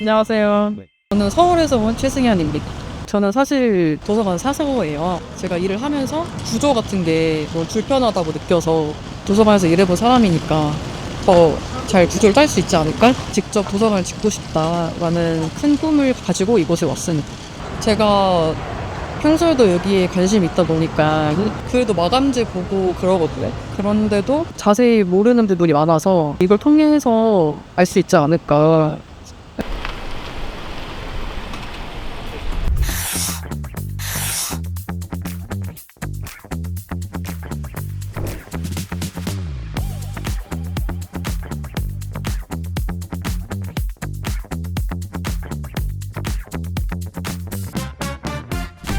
안녕하세요. 저는 서울에서 온 최승현입니다. 저는 사실 도서관 사서예요. 제가 일을 하면서 구조 같은 게 너무 불편하다고 느껴서 도서관에서 일해본 사람이니까 더 잘 구조를 딸 수 있지 않을까? 직접 도서관을 짓고 싶다라는 큰 꿈을 가지고 이곳에 왔습니다. 제가 평소에도 여기에 관심이 있다 보니까 그래도 마감재 보고 그러거든요. 그런데도 자세히 모르는 부분이 많아서 이걸 통해서 알 수 있지 않을까.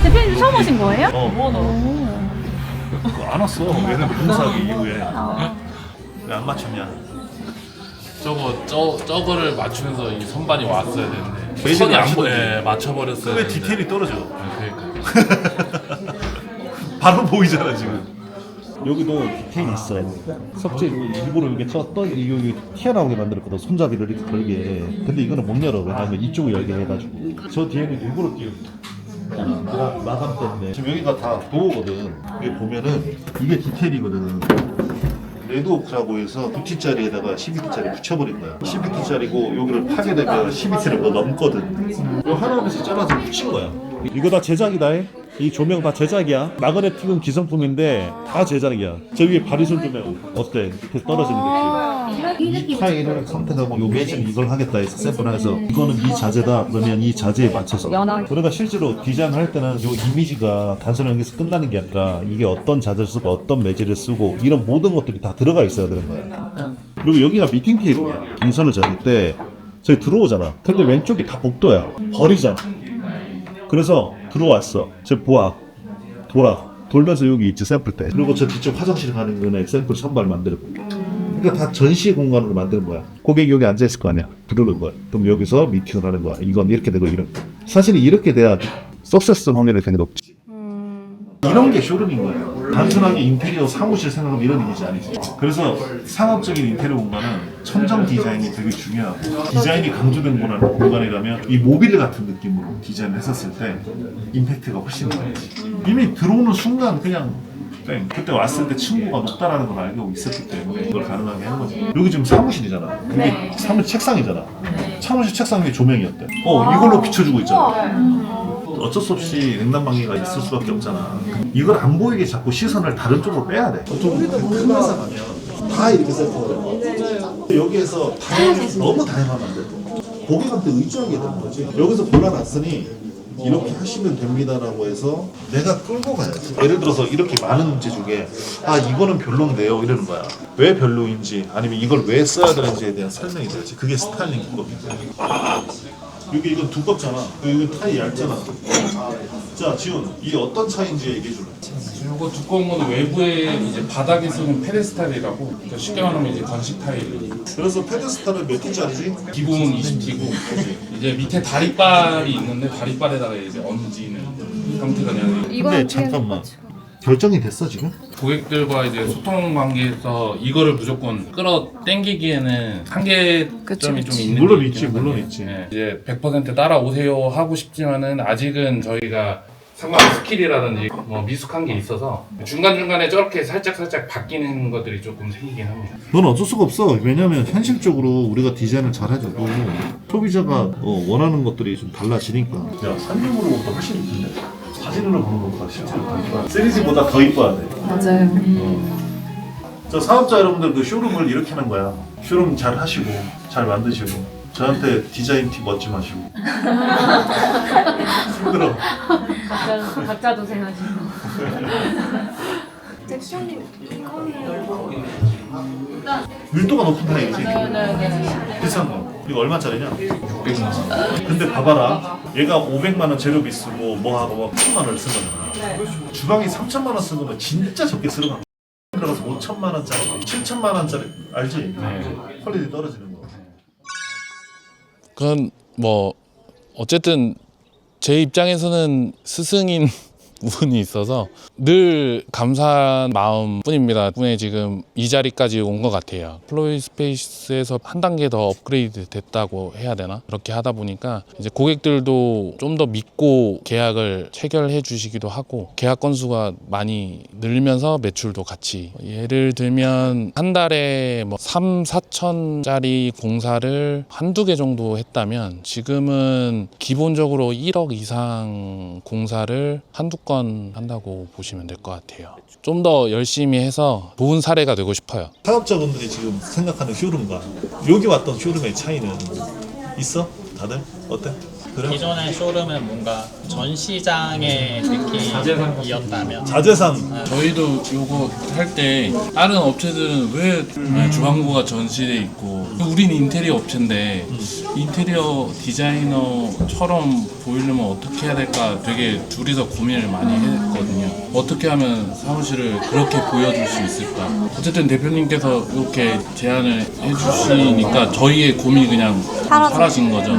대표님 처음 오신 거예요? 안 왔어. 얘는 공사하기 이후에 왜 안 맞췄냐? 저거를 맞추면서 이 선반이 왔어야 되는데 매듭을 선이 안 맞추던지. 보여. 맞춰버렸어야 왜 되는데. 디테일이 떨어져? 그러니까. 바로 보이잖아 지금. 여기도 디테일이 있어요. 석재로 일부러 이렇게 여기 튀어나오게 만들었거든. 손잡이를 이렇게 걸게. 근데 이거는 못 열어. 왜냐면 이쪽을 열게 해가지고. 저 뒤에는 일부러 띄워. 마감 때문에. 지금 여기가 다 도어거든. 여기 보면은 이게 디테일이거든. 레드오크라고 해서 9T짜리에다가 12T짜리 붙여버린 거야. 12T짜리고 여기를 파게 되면 12T를 뭐 넘거든. 이 하나에서 잘라서 붙인 거야. 이거 다 제작이다. 이 조명 다 제작이야. 마그네틱은 기성품인데 다 제작이야. 저 위에 바리솔 조명 어때? 이렇게 떨어지는 느낌. 이 타일을 선택하고 요 매진 이걸 하겠다 해서 샘플해서 이거는 이 자재다 그러면 이 자재에 맞춰서. 그러니까 실제로 디자인할 때는 요 이미지가 단순한 게서 끝나는 게 아니라 이게 어떤 자재를 쓰고 어떤 매질을 쓰고 이런 모든 것들이 다 들어가 있어야 되는 거야. 그리고 여기가 미팅 테이블이야. 인선을 잡을 때 저기 들어오잖아. 근데 왼쪽이 다 복도야. 버리잖아. 그래서 들어왔어. 저 보아 돌면서 여기 있지 샘플 때. 그리고 저 뒤쪽 화장실 가는 거는 샘플 선발 만들고. 그러니까 다 전시 공간으로 만드는 거야. 고객이 여기 앉아 있을 거 아니야. 부르는 거야. 그럼 여기서 미팅을 하는 거야. 이건 이렇게 되고 이런. 사실 이렇게 돼야 석세스 확률이 되게 높지. 이런 게 쇼룸인 거예요. 단순하게 인테리어 사무실 생각하면 이런 이미지 아니지. 그래서 상업적인 인테리어 공간은 천정 디자인이 되게 중요하고 디자인이 강조된 공간에 가면 이 모빌 같은 느낌으로 디자인을 했었을 때 임팩트가 훨씬 나지. 이미 들어오는 순간 그냥 그때 왔을 때 층고가 높다라는 걸 알고 있었기 때문에 이걸 가능하게 한 거지. 여기 지금 사무실이잖아. 여기 사무실 책상이잖아. 사무실 책상 위에 조명이었대. 이걸로 비춰주고 있잖아. 어쩔 수 없이 냉난방개가 있을 수밖에 없잖아. 이걸 안 보이게 자꾸 시선을 다른 쪽으로 빼야 돼. 좀 큰 회사 가면 다 이렇게 세팅을 해. 여기에서 너무 다양하면 안 돼. 고객한테 의지하게 되는 거지. 여기서 골라놨으니 이렇게 하시면 됩니다라고 해서 내가 끌고 가야지. 예를 들어서 이렇게 많은 문제 중에 이거는 별론데요 이러는 거야. 왜 별로인지 아니면 이걸 왜 써야 되는지에 대한 설명이 돼야지. 그게 스타일링 기법이야. 여기 이건 두껍잖아. 이건 타이 얇잖아. 자, 지훈, 이게 어떤 차이인지 얘기해 줄래? 이거 두꺼운 거는 외부에 이제 바닥에 쓰는 페데스탈이라고 그러니까 쉽게 말하면 이제 건식 타일. 그래서 페데스탈은 몇 T짜리지? 기본 20T고 이제 밑에 다리빨이 있는데 다리빨에다가 이제 얹는 형태가 되는. 근데 잠깐만. 결정이 됐어 지금? 고객들과 이제 소통 관계에서 이거를 무조건 끌어 당기기에는 한계점이 좀 있는. 물론 게 있지, 있긴 물론 한데, 있지. 이제 100% 따라오세요 하고 싶지만은 아직은 저희가 상관 스킬이라든지 뭐 미숙한 게 있어서 중간중간에 저렇게 살짝 바뀌는 것들이 조금 생기긴 합니다. 넌 어쩔 수가 없어. 왜냐면 현실적으로 우리가 디자인을 잘 해줘도 소비자가 원하는 것들이 좀 달라지니까. 야, 산림으로 보다 훨씬 이쁜데? 사진으로 보는 것보다 실제로 더 이뻐. 3D보다 더 이뻐야 돼. 맞아요. 저 사업자 여러분들 그 쇼룸을 이렇게 하는 거야. 쇼룸 잘 하시고 잘 만드시고 저한테 디자인 팁 얻지 마시고. 힘들어. 각자 도생하시고. 섹션이 이거는 밀도가 높은 타입이지? 네네네. 비싼 거. 이거 얼마짜리냐? 600만 원. 근데 봐봐라. 얘가 500만 원 재료비 쓰고 뭐하고 뭐 1000만 원을 쓴 거잖아. 주방이 3천만 원 쓴 거면 진짜 적게 쓰는 거야. 들어가서 5천만 원짜리, 7천만 원짜리 알지? 퀄리티 떨어지는 거. 그건 뭐 어쨌든 제 입장에서는 스승인 부분이 있어서 늘 감사한 마음뿐입니다. 덕분에 지금 이 자리까지 온 것 같아요. 플로이 스페이스에서 한 단계 더 업그레이드 됐다고 해야 되나? 그렇게 하다 보니까 이제 고객들도 좀 더 믿고 계약을 체결해 주시기도 하고 계약 건수가 많이 늘면서 매출도 같이, 예를 들면 한 달에 뭐 3, 4천짜리 공사를 한두 개 정도 했다면 지금은 기본적으로 1억 이상 공사를 한두 건 한다고 보시면 될 것 같아요. 좀 더 열심히 해서 좋은 사례가 되고 싶어요. 사업자분들이 지금 생각하는 쇼룸과 여기 왔던 쇼룸의 차이는 있어? 다들? 어때? 그래? 기존의 쇼룸은 뭔가 전시장의 느낌이었다면 자재상 저희도 요거 할 때 다른 업체들은 왜 주방구가 전시돼 있고, 우린 인테리어 업체인데 인테리어 디자이너처럼 보이려면 어떻게 해야 될까 되게 둘이서 고민을 많이 했거든요. 어떻게 하면 사무실을 그렇게 보여줄 수 있을까. 어쨌든 대표님께서 이렇게 제안을 해주시니까 저희의 고민이 그냥 사라진 거죠.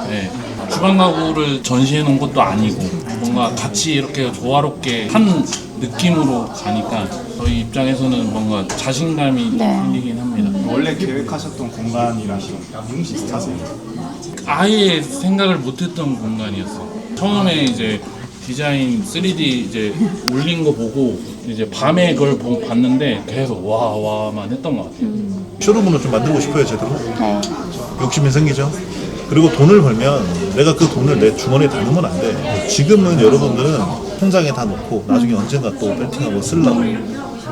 네. 주방 가구를 전시해 놓은 것도 아니고 뭔가 같이 이렇게 조화롭게 한 느낌으로 가니까 저희 입장에서는 뭔가 자신감이 생기긴 합니다. 원래 계획하셨던 공간이랑 비슷하세요? 아예 생각을 못했던 공간이었어요. 처음에 이제 디자인 3D 이제 올린 거 보고 이제 밤에 그걸 봤는데 계속 와만 했던 것 같아요. 쇼룸으로 좀 만들고 싶어요, 제대로? 욕심이 생기죠? 그리고 돈을 벌면 내가 그 돈을 내 주머니에 다 넣으면 안 돼. 지금은 여러분들은 통장에 다 넣고 나중에 언젠가 또 벨팅하고 쓰려고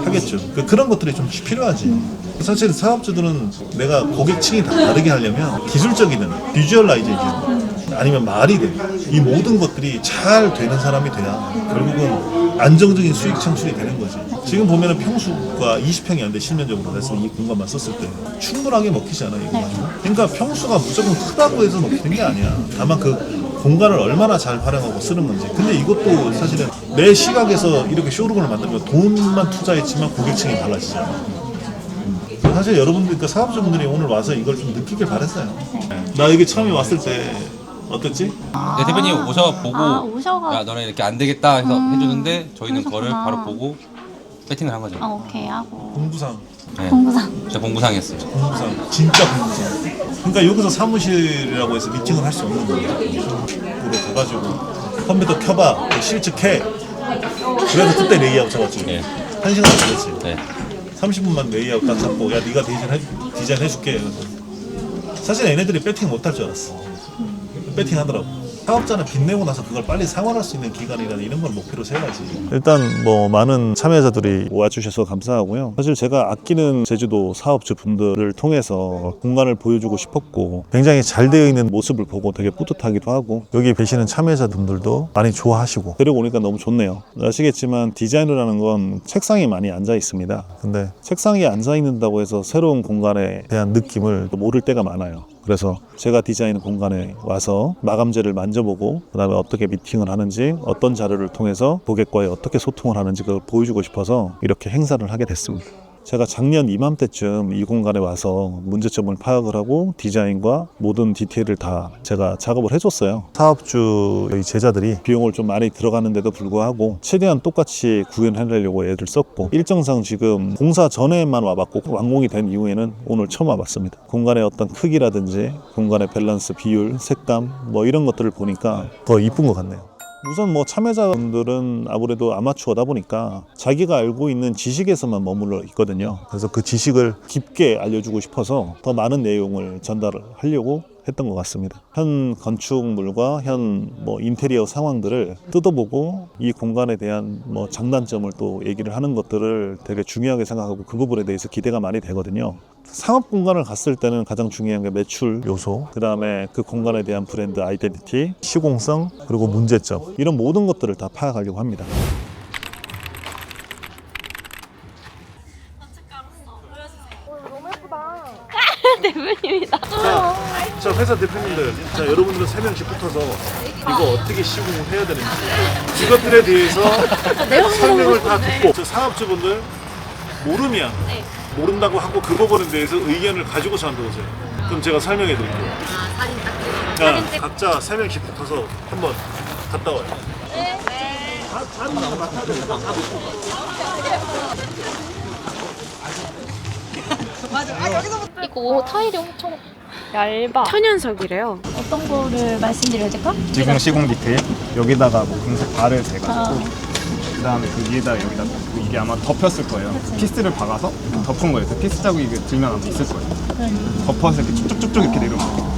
하겠죠. 그런 것들이 좀 필요하지. 사실 사업주들은 내가 고객층이 다 다르게 하려면 기술적이든 비주얼라이제이션 아니면 말이든 이 모든 것들이 잘 되는 사람이 돼야 결국은 안정적인 수익 창출이 되는 거지. 지금 보면은 평수가 20평이 안 돼, 실면적으로. 그래서 이 공간만 썼을 때 충분하게 먹히지 않아, 이거 가지고. 그러니까 평수가 무조건 크다고 해서 먹히는 게 아니야. 다만 그 공간을 얼마나 잘 활용하고 쓰는 건지. 근데 이것도 사실은 내 시각에서 이렇게 쇼룸을 만들면 돈만 투자했지만 고객층이 달라지잖아. 사실 여러분들, 그러니까 사업자분들이 오늘 와서 이걸 좀 느끼길 바랬어요. 나 여기 처음에 왔을 때 어땠지? 네, 대표님 오셔보고 오셔가. 야 너네 이렇게 안 되겠다 해서 해주는데 저희는 그거를 그러셨구나. 바로 보고 배팅을 한 거죠. 오케이 하고. 공부상. 네. 공부상. 진짜 공부상이었어요. 공부상. 진짜 공부상. 그러니까 여기서 사무실이라고 해서 미팅을 할 수 없는 거예요. 으로 가가지고 컴퓨터 켜봐, 실측해. 그래서 그때 레이아웃 잡았지. 네. 1시간 걸렸지. 네. 30분만 레이아웃 딱 잡고 야 네가 디자인 해줄게. 사실 얘네들이 배팅 못할 줄 알았어. 배팅 하더라고. 사업자는 빚내고 나서 그걸 빨리 상환할 수 있는 기간이나 이런 걸 목표로 세워야지. 일단 뭐 많은 참여자들이 와주셔서 감사하고요. 사실 제가 아끼는 제주도 사업주 분들을 통해서 공간을 보여주고 싶었고 굉장히 잘 되어 있는 모습을 보고 되게 뿌듯하기도 하고 여기 계시는 참여자분들도 많이 좋아하시고 데려오니까 너무 좋네요. 아시겠지만 디자이너라는 건 책상에 많이 앉아 있습니다. 근데 책상에 앉아 있는다고 해서 새로운 공간에 대한 느낌을 모를 때가 많아요. 그래서 제가 디자인 공간에 와서 마감재를 만져보고 그 다음에 어떻게 미팅을 하는지 어떤 자료를 통해서 고객과의 어떻게 소통을 하는지 그걸 보여주고 싶어서 이렇게 행사를 하게 됐습니다. 제가 작년 이맘때쯤 이 공간에 와서 문제점을 파악을 하고 디자인과 모든 디테일을 다 제가 작업을 해줬어요. 사업주의 제자들이 비용을 좀 많이 들어가는데도 불구하고 최대한 똑같이 구현해내려고 애를 썼고 일정상 지금 공사 전에만 와봤고 완공이 된 이후에는 오늘 처음 와봤습니다. 공간의 어떤 크기라든지 공간의 밸런스, 비율, 색감 뭐 이런 것들을 보니까 더 이쁜 것 같네요. 우선 뭐 참여자분들은 아무래도 아마추어다 보니까 자기가 알고 있는 지식에서만 머물러 있거든요. 그래서 그 지식을 깊게 알려주고 싶어서 더 많은 내용을 전달을 하려고 했던 것 같습니다. 현 건축물과 현 뭐 인테리어 상황들을 뜯어보고 이 공간에 대한 뭐 장단점을 또 얘기를 하는 것들을 되게 중요하게 생각하고 그 부분에 대해서 기대가 많이 되거든요. 상업 공간을 갔을 때는 가장 중요한 게 매출 요소, 그 다음에 그 공간에 대한 브랜드 아이덴티티, 시공성, 그리고 문제점 이런 모든 것들을 다 파악하려고 합니다. 대표님이다. 자 회사 대표님들, 자 여러분들은 3명씩 붙어서 이거 어떻게 시공을 해야 되는지 이것들에 대해서 설명을 다 듣고 저 사업주분들 모르면 모른다고 하고 그 부분에 대해서 의견을 가지고 저한테 오세요. 그럼 제가 설명해 드릴게요. 자, 각자 3명씩 붙어서 한번 갔다 와요. 이거 타일이 엄청 얇아. 천연석이래요. 어떤 거를 말씀드려야 될까? 지붕 시공 디테일 여기다가 뭐 금색 발을 대가지고 그다음에 그 위에다 여기다 이게 아마 덮였을 거예요. 피스를 박아서 덮은 거예요. 그 피스 자국이 들면 아마 있을 거예요. 덮어서 이렇게 쭉쭉쭉쭉 이렇게 내려오는 거예요.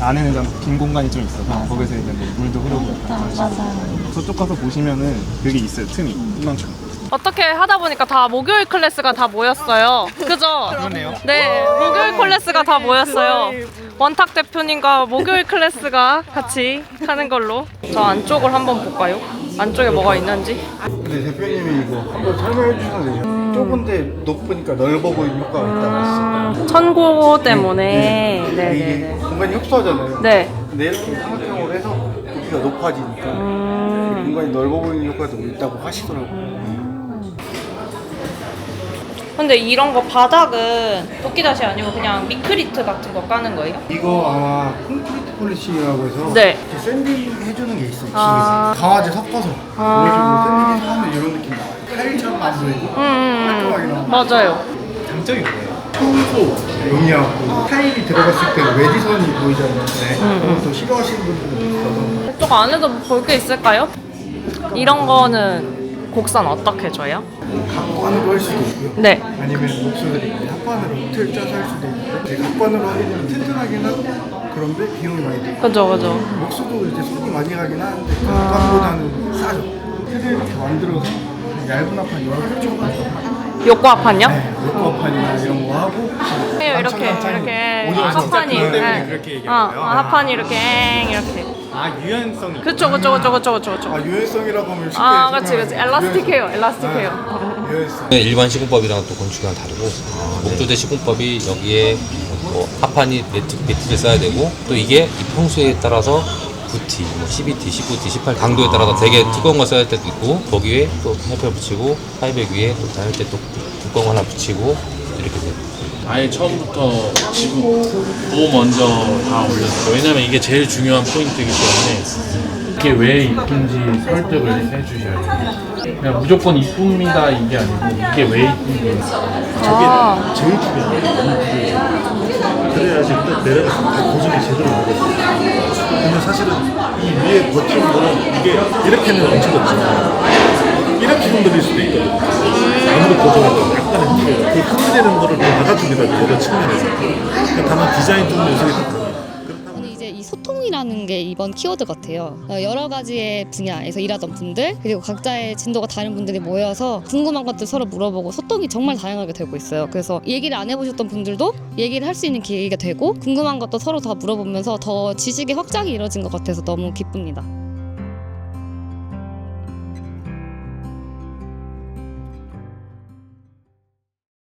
안에는 좀 빈 공간이 좀 있어서 거기서 이제 뭐 물도 흐르고 약간 그런 식으로. 저쪽 가서 보시면은 그게 있어요. 틈이 이만큼. 어떻게 하다 보니까 다 목요일 클래스가 다 모였어요. 그죠? 그러네요. 네, 목요일 클래스가 다 모였어요. 원탁 대표님과 목요일 클래스가 같이 하는 걸로. 저 안쪽을 한번 볼까요? 안쪽에 뭐가 있는지. 근데 대표님이 이거 한번 설명해 주셔도 돼요? 좁은데 높으니까 넓어 보이는 효과가 있다고 했어요. 천고 때문에. 이게 네네네. 공간이 협소하잖아요. 네. 근데 이렇게 삼각형으로 해서 높이가 높아지니까 공간이 넓어 보이는 효과도 있다고 하시더라고요. 근데 이런 거 바닥은 도끼다시 아니고 그냥 미크리트 같은 거 까는 거예요? 이거 아마 콘크리트 폴리싱이라고 해서 네. 이렇게 샌딩 해주는 게 있어요. 집에서 아. 강아지 섞어서 이런 식으로 샌딩 하면 이런 느낌 나요. 타일처럼 안 보이고 깔끔하게 나와요. 맞아요. 장점이 뭐예요? 평소 용이하고 타일이 들어갔을 때 외지선이 보이잖아요. 그건 또 싫어하시는 분들은 있어서 이쪽 안에도 볼 게 있을까요? 이런 거는 곡선 어떻게 줘요? 각관으로 할 수도 있고요. 네. 아니면 목수들이 합관으로 틀 짜서 할 수도 있고 네, 각관으로 하기는 튼튼하긴 하고 그런데 비용이 많이 들고 그죠. 목수도 이제 손이 많이 가긴 하는데 각관보다는 싸죠. 틀을 이렇게 만들어서 얇은 합판 이렇게 쭉 욕구 합판요? 요코합판이나 이런 거 하고 이렇게 합판이. 때문에 그렇게 얘기하는 거예요? 합판이 이렇게 이렇게. 아 유연성이. 그쵸. 아 유연성이라고 하면 쉽게 아, 그치. 엘라스틱해요. 유연성 네, 일반 시공법이랑 또 건축이랑 다르고 목조대 시공법이 여기에 뭐 합판이 매트를 써야 되고 또 이게 이 평수에 따라서 9T, 뭐 12T, 19T, 18 강도에 따라서 되게 두꺼운 거 써야 할 때도 있고 거기 위에 또 하이백 붙이고 하이백 위에 또 다닐 때 또 두꺼운 거 하나 붙이고 이렇게 돼요. 아예 처음부터 지금 뭐 먼저 다 올렸어요. 왜냐면 이게 제일 중요한 포인트이기 때문에 이게 왜 이쁜지 설득을 해주셔야 돼요. 그냥 무조건 이쁩니다 이게 아니고 이게 왜 이쁜지. 저게 제일 중요해요. 그래야지 또 내려가서 다 고정이 제대로 되거든요. 근데 사실은 이 위에 버티는 거는 이게 이렇게는 멈춰졌잖아요. 이렇게 흔들릴 수도 있거든요. 아무리 고정해도 약간은 흔들려요. 그 흔들리는 거를 더 막아줍니다. 여러 측면에서. 그러니까 다만 디자인 쪽 요소가 있거든요. 저는 이제 이 소통이라는 게 이번 키워드 같아요. 여러 가지의 분야에서 일하던 분들 그리고 각자의 진도가 다른 분들이 모여서 궁금한 것들 서로 물어보고 소통이 정말 다양하게 되고 있어요. 그래서 얘기를 안 해보셨던 분들도 얘기를 할 수 있는 기회가 되고 궁금한 것도 서로 다 물어보면서 더 지식의 확장이 이루어진 것 같아서 너무 기쁩니다.